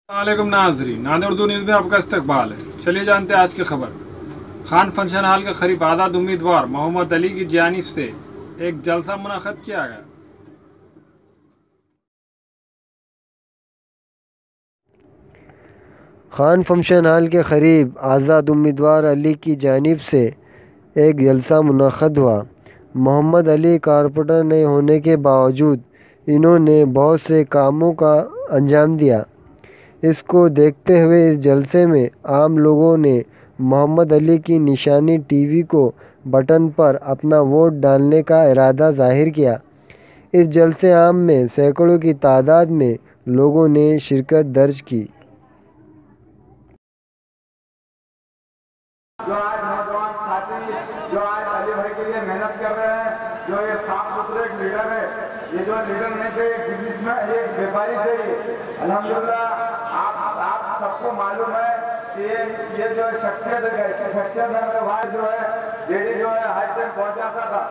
वालेकुम नाजरीन, नादे उर्दू न्यूज़ में आपका इस्तकबाल है। चलिए जानते हैं आज की खबर। खान फंक्शन हॉल के करीब आज़ाद उम्मीदवार मोहम्मद अली की जानिब से एक जलसा मुनक़्क़द किया गया। खान फंक्शन हॉल के करीब आज़ाद उम्मीदवार अली की जानिब से एक जलसा मुनक़्क़द हुआ। मोहम्मद अली कॉरपोरेटर नहीं होने के बावजूद इन्होंने बहुत से कामों का अंजाम दिया। इसको देखते हुए इस जलसे में आम लोगों ने मोहम्मद अली की निशानी टीवी को बटन पर अपना वोट डालने का इरादा ज़ाहिर किया। इस जलसे आम में सैकड़ों की तादाद में लोगों ने शिरकत दर्ज की। जो आज नौजवान साथी जो आज अली भाई के लिए मेहनत कर रहे हैं, जो ये साफ सुथरे एक लीडर है, ये जो लीडर नहीं थे, एक बिजनेसमैन, एक व्यापारी थे। अल्हम्दुलिल्लाह आप सबको मालूम है कि ये जो शख्सियत है, शख्सियत भाई जो है जेडी जो है हाई तक पहुंचाता था।